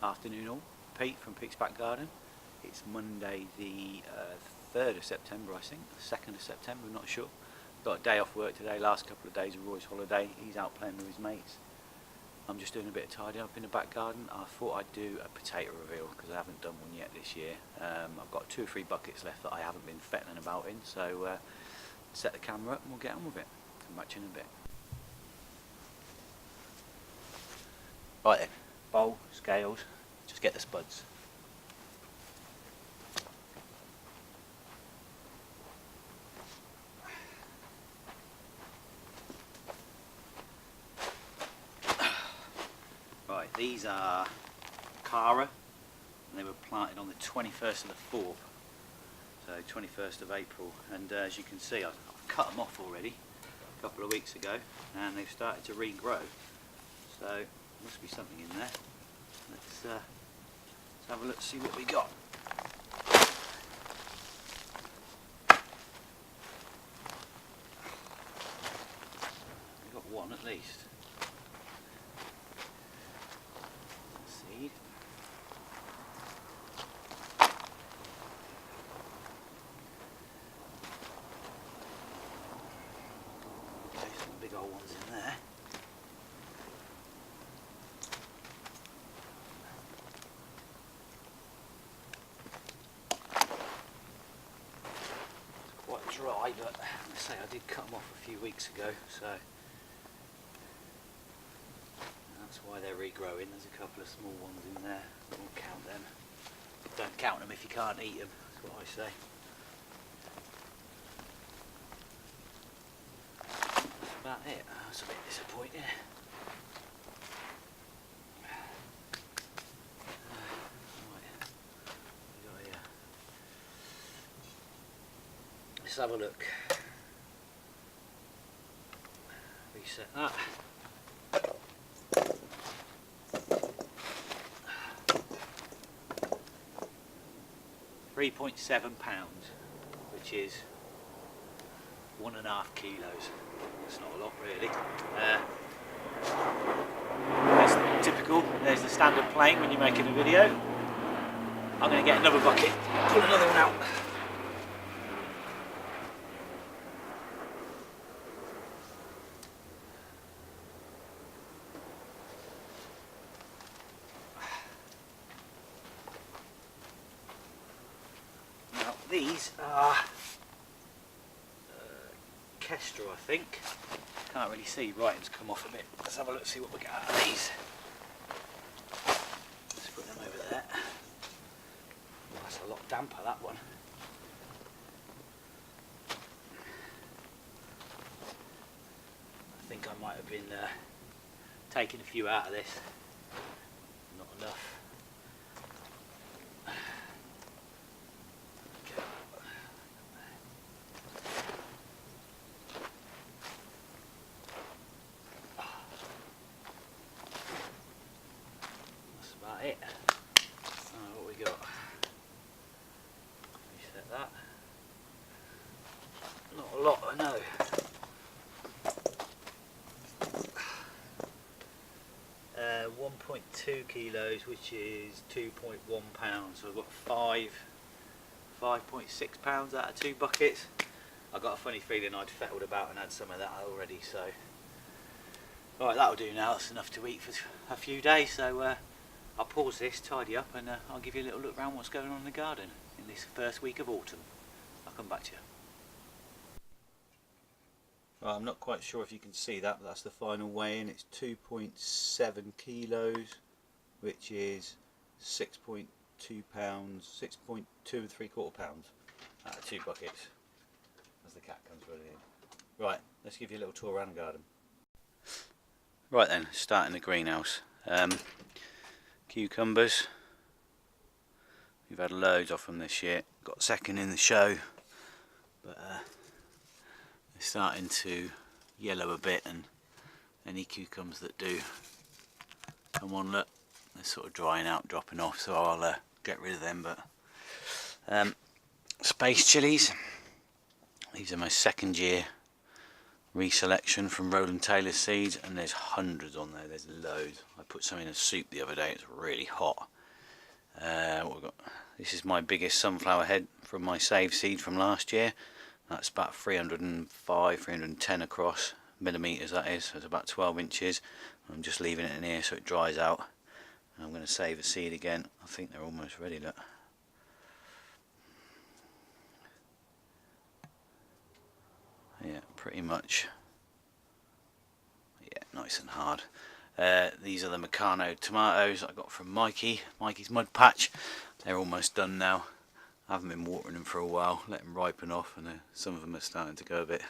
Afternoon all, Pete from Pete's Back Garden. It's Monday the 3rd of September, I think, 2nd of September, I'm not sure. Got a day off work today, last couple of days of Roy's holiday. He's out playing with his mates. I'm just doing a bit of tidying up in the back garden. I thought I'd do a potato reveal because I haven't done one yet this year. I've got 2 or 3 buckets left that I haven't been fettling about in, so set the camera up and we'll get on with it. Come back to you in a bit. Right then, bowl, scales, just get the spuds. Right, these are Cara, and they were planted on the 21st of the 4th, so 21st of April, and as you can see I've cut them off already a couple of weeks ago and they've started to regrow, so must be something in there. Let's have a look, see what we got. We've got one at least. Seed. Okay, some big old ones in there. Dry, but I say I did cut them off a few weeks ago, so that's why they're regrowing. There's a couple of small ones in there. I won't count them. Don't count them if you can't eat them. That's what I say. That's about it. That's a bit disappointing. Let's have a look. Reset that. £3.7, which is 1.5 kilos. That's not a lot really. That's typical. There's the standard plane when you're making a video. I'm going to get another bucket, pull another one out. These are Kestra, I think. Can't really see, writing's come off a bit. Let's have a look, see what we get out of these. Let's put them over there. Oh, that's a lot damper, that one. I think I might have been taking a few out of this. Not enough. It. What we got? Reset that. Not a lot, I know. Uh, 1.2 kilos, which is 2.1 pounds. So I've got 5.6 pounds out of 2 buckets. I got a funny feeling I'd fettled about and had some of that already. So, right, that'll do now. That's enough to eat for a few days. So. I'll pause this, tidy up, and I'll give you a little look around what's going on in the garden in this first week of autumn. I'll come back to you. Right, I'm not quite sure if you can see that, but that's the final weigh-in. It's 2.7 kilos, which is 6.2 pounds, 6.2 3/4 pounds out of 2 buckets, as the cat comes running in. Right, let's give you a little tour around the garden. Right then, starting the greenhouse. Cucumbers, we've had loads off them this year, got second in the show, but they're starting to yellow a bit, and any cucumbers that do come on, look, they're sort of drying out, dropping off, so I'll get rid of them. But space chilies, these are my 2nd year reselection from Roland Taylor seeds, and there's hundreds on there. There's loads. I put some in a soup the other day. It's really hot. What we've got, this is my biggest sunflower head from my save seed from last year. That's about 305, 310 across, millimetres that is, so it's about 12 inches. I'm just leaving it in here so it dries out. And I'm going to save the seed again. I think they're almost ready, look. Yeah, pretty much. Yeah, nice and hard. These are the Meccano tomatoes I got from Mikey's Mud Patch. They're almost done now. I haven't been watering them for a while, let them ripen off, and some of them are starting to go a bit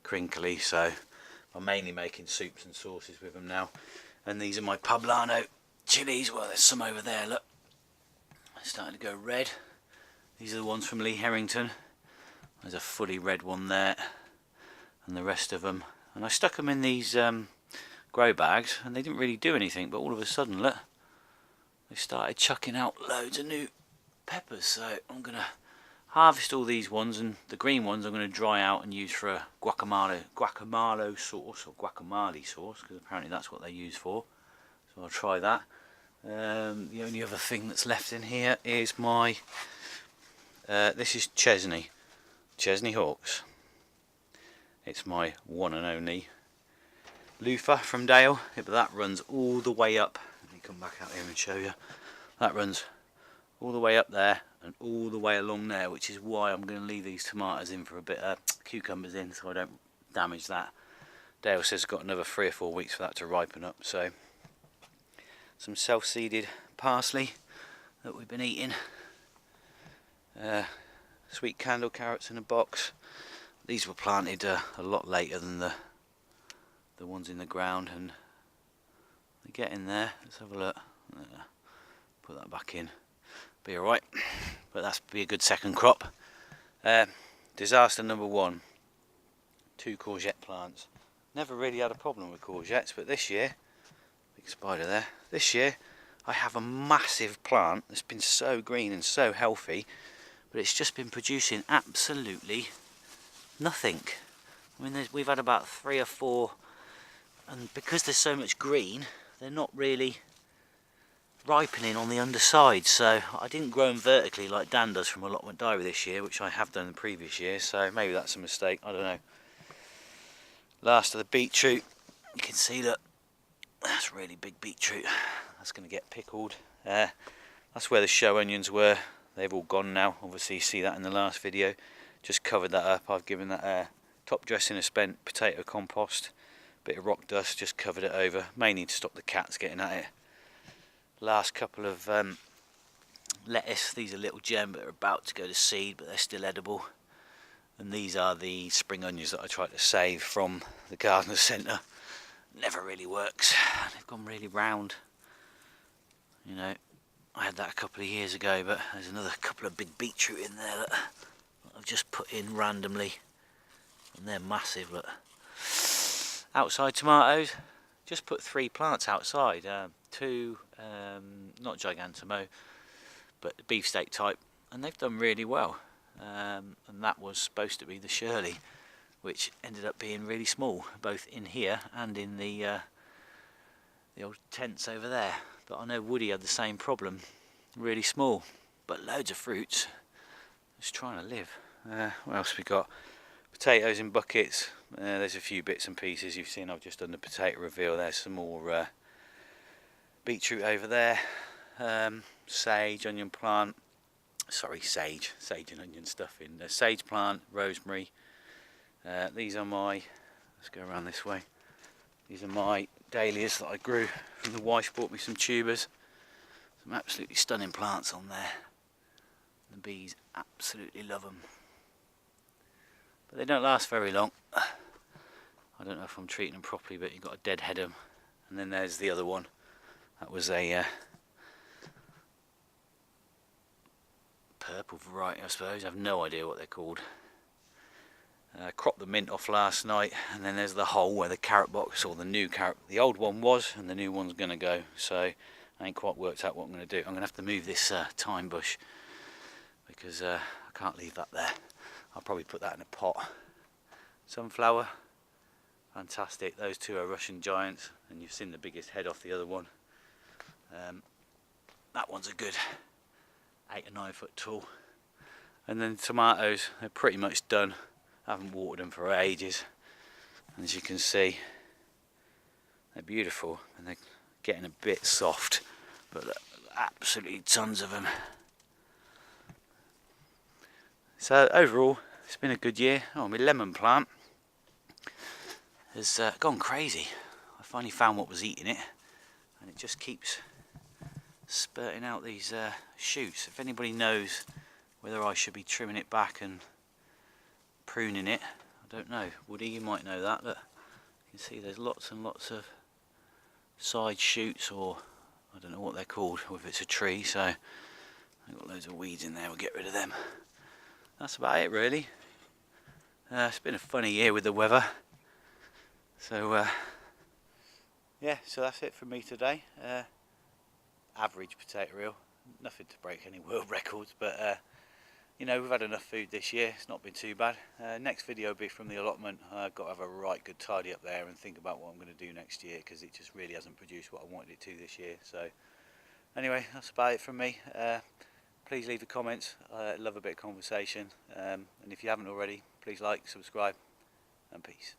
crinkly, so I'm mainly making soups and sauces with them now. And these are my Poblano chilies. Well, there's some over there, look. They're starting to go red. These are the ones from Lee Harrington. There's a fully red one there, and the rest of them. And I stuck them in these grow bags, and they didn't really do anything, but all of a sudden, look, they started chucking out loads of new peppers. So I'm going to harvest all these ones, and the green ones I'm going to dry out and use for a guacamole sauce, or guacamole sauce, because apparently that's what they use for. So I'll try that. The only other thing that's left in here is my this is Chesney Hawks. It's my one and only loofah from Dale. Yeah, but that runs all the way up. Let me come back out here and show you. That runs all the way up there and all the way along there, which is why I'm going to leave these tomatoes in for a bit, cucumbers in, so I don't damage that. Dale says it's got another 3 or 4 weeks for that to ripen up. So some self-seeded parsley that we've been eating. Sweet candle carrots in a box. These were planted a lot later than the ones in the ground, and they get in there. Let's have a look. Put that back in. Be alright, but that's be a good second crop. Disaster number 1. 2 courgette plants. Never really had a problem with courgettes, but this year, big spider there. This year, I have a massive plant that's been so green and so healthy, but it's just been producing absolutely nothing. I mean, we've had about 3 or 4, and because there's so much green, they're not really ripening on the underside. So I didn't grow them vertically like Dan does from Allotment Diary this year, which I have done in previous years, so maybe that's a mistake, I don't know. Last of the beetroot, you can see that that's really big beetroot. That's going to get pickled. That's where the show onions were. They've all gone now. Obviously you see that in the last video. Just covered that up. I've given that top dressing of spent potato compost, bit of rock dust, just covered it over, mainly to stop the cats getting at it. Last couple of lettuce. These are little gem, but they're about to go to seed, but they're still edible. And these are the spring onions that I tried to save from the gardener's centre. Never really works. They've gone really round. You know, I had that a couple of years ago, but there's another couple of big beetroot in there that I've just put in randomly, and they're massive. Look. Outside tomatoes, just put 3 plants outside. 2, not Gigantamo, but beefsteak type, and they've done really well. And that was supposed to be the Shirley, which ended up being really small, both in here and in the old tents over there. But I know Woody had the same problem, really small, but loads of fruits. Just trying to live. What else we got? Potatoes in buckets. There's a few bits and pieces. You've seen I've just done the potato reveal. There's some more beetroot over there. Sage, onion plant. Sorry, sage and onion stuff in the sage plant, rosemary. These are my, let's go around this way. These are my dahlias that I grew, and the wife bought me some tubers. Some absolutely stunning plants on there. The bees absolutely love them. But they don't last very long. I don't know if I'm treating them properly, but you've got to deadhead them. And then there's the other one. That was a purple variety, I suppose. I have no idea what they're called. Cropped the mint off last night, and then there's the hole where the carrot box, or the new carrot, the old one was, and the new one's going to go. So I ain't quite worked out what I'm going to do. I'm going to have to move this thyme bush, because I can't leave that there. I'll probably put that in a pot. Sunflower, fantastic. Those 2 are Russian giants, and you've seen the biggest head off the other one. that one's a good 8 or 9 foot tall. And then the tomatoes, they're pretty much done. I haven't watered them for ages, and as you can see, they're beautiful and they're getting a bit soft, but absolutely tons of them. So overall, it's been a good year. Oh, my lemon plant has gone crazy. I finally found what was eating it, and it just keeps spurting out these shoots. If anybody knows whether I should be trimming it back and pruning it, I don't know. Woody, you might know that. Look, you can see there's lots and lots of side shoots, or I don't know what they're called, or if it's a tree. So I've got loads of weeds in there, we'll get rid of them. That's about it really. It's been a funny year with the weather. So yeah, so that's it from me today. Average potato reel, nothing to break any world records, but you know, we've had enough food this year. It's not been too bad. Next video will be from the allotment. I've got to have a right good tidy up there and think about what I'm going to do next year, because it just really hasn't produced what I wanted it to this year. So anyway, that's about it from me. Please leave the comments. I love a bit of conversation, and if you haven't already, please like, subscribe, and peace.